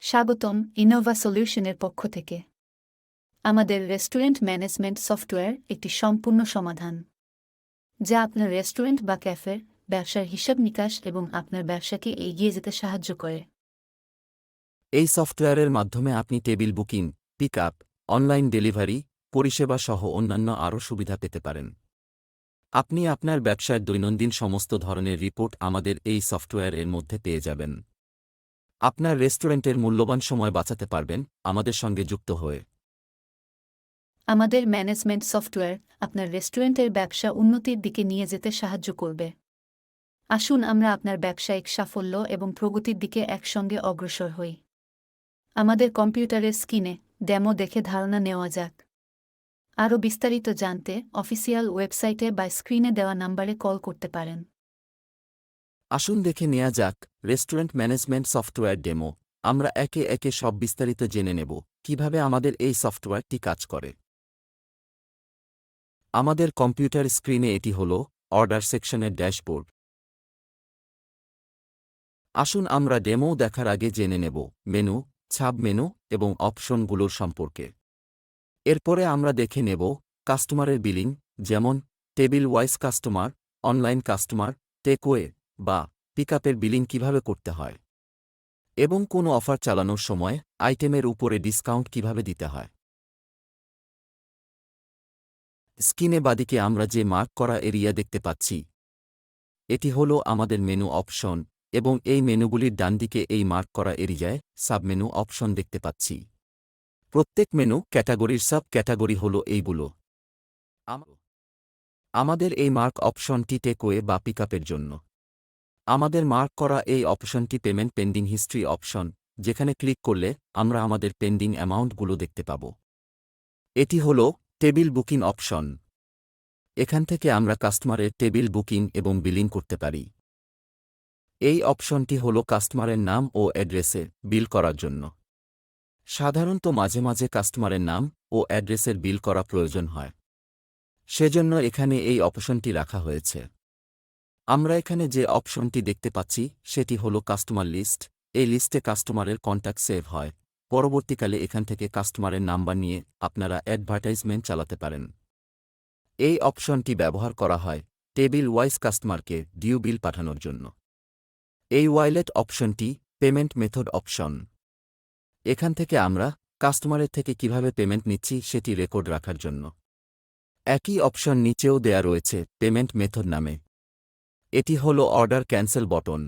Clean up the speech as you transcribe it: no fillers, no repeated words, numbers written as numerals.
স্বাগতম ইনোভা সলিউশনের পক্ষ থেকে। আমাদের রেস্টুরেন্ট ম্যানেজমেন্ট সফটওয়্যার একটি সম্পূর্ণ সমাধান, যা আপনার রেস্টুরেন্ট বা ক্যাফের ব্যবসার হিসাব নিকাশ এবং আপনার ব্যবসাকে এগিয়ে যেতে সাহায্য করে। এই সফটওয়্যারের মাধ্যমে আপনি table booking, pick up, online delivery, পরিষেবা সহ অন্যান্য আরও সুবিধা পেতে পারেন। আপনি আপনার ব্যবসার দৈনন্দিন সমস্ত ধরনের রিপোর্ট আমাদের এই সফটওয়্যারের মধ্যে পেয়ে যাবেন। আপনার রেস্টুরেন্টের মূল্যবান সময় বাঁচাতে পারবেন আমাদের সঙ্গে যুক্ত হয়ে। আমাদের ম্যানেজমেন্ট সফটওয়্যার আপনার রেস্টুরেন্টের ব্যবসা উন্নতির দিকে নিয়ে যেতে সাহায্য করবে। আসুন আমরা আপনার ব্যবসায়িক সাফল্য এবং প্রগতির দিকে একসঙ্গে অগ্রসর হই। আমাদের কম্পিউটারের স্ক্রিনে ডেমো দেখে ধারণা নেওয়া যাক। আরও বিস্তারিত জানতে অফিসিয়াল ওয়েবসাইটে বা স্ক্রিনে দেওয়া নম্বরে কল করতে পারেন। আসুন দেখে নেওয়া যাক রেস্টুরেন্ট ম্যানেজমেন্ট সফটওয়্যার ডেমো। আমরা একে একে সব বিস্তারিত জেনে নেব কিভাবে আমাদের এই সফটওয়্যারটি কাজ করে। আমাদের কম্পিউটার স্ক্রিনে এটি হল অর্ডার সেকশনের ড্যাশবোর্ড। আসুন আমরা ডেমো দেখার আগে জেনে নেব মেনু, সাব মেনু এবং অপশনগুলোর সম্পর্কে। এরপরে আমরা দেখে নেব কাস্টমারের বিলিং, যেমন table wise customer, online customer, takeaway বা পিকআপের বিলিং কিভাবে করতে হয় এবং কোনো অফার চালানোর সময় আইটেমের উপরে ডিসকাউন্ট কিভাবে দিতে হয়। স্ক্রিনে বাদিকে আমরা যে মার্ক করা এরিয়া দেখতে পাচ্ছি, এটি হল আমাদের মেনু অপশন এবং এই মেনুগুলির ডানদিকে এই মার্ক করা এরিয়ায় সাবমেনু অপশন দেখতে পাচ্ছি। প্রত্যেক মেনু ক্যাটাগরির সাব ক্যাটাগরি হল এইগুলো। আমাদের এই মার্ক অপশনটি টেকওয়ে বা পিকআপের জন্য। আমাদের মার্ক করা এই অপশনটি পেমেন্ট পেন্ডিং হিস্ট্রি অপশন, যেখানে ক্লিক করলে আমরা আমাদের পেন্ডিং অ্যামাউন্টগুলো দেখতে পাব। এটি হল টেবিল বুকিং অপশন। এখান থেকে আমরা কাস্টমারের টেবিল বুকিং এবং বিলিং করতে পারি। এই অপশনটি হল কাস্টমারের নাম ও অ্যাড্রেসে বিল করার জন্য। সাধারণত মাঝে মাঝে কাস্টমারের নাম ও অ্যাড্রেসের বিল করা প্রয়োজন হয়, সেজন্য এখানে এই অপশনটি রাখা হয়েছে। আমরা এখানে যে অপশনটি দেখতে পাচ্ছি সেটি হল কাস্টমার লিস্ট। এই লিস্টে কাস্টমারের কন্ট্যাক্ট সেভ হয়। পরবর্তীকালে এখান থেকে কাস্টমারের নাম্বার নিয়ে আপনারা অ্যাডভার্টাইজমেন্ট চালাতে পারেন। এই অপশনটি ব্যবহার করা হয় টেবিল ওয়াইজ কাস্টমারকে ডিউ বিল পাঠানোর জন্য। এই ওয়ালেট অপশনটি পেমেন্ট মেথড অপশন। এখান থেকে আমরা কাস্টমারের থেকে কিভাবে পেমেন্ট নিচ্ছি সেটি রেকর্ড রাখার জন্য। একই অপশন নিচেও দেয়া রয়েছে পেমেন্ট মেথড নামে। এটি হল অর্ডার ক্যান্সেল বটন।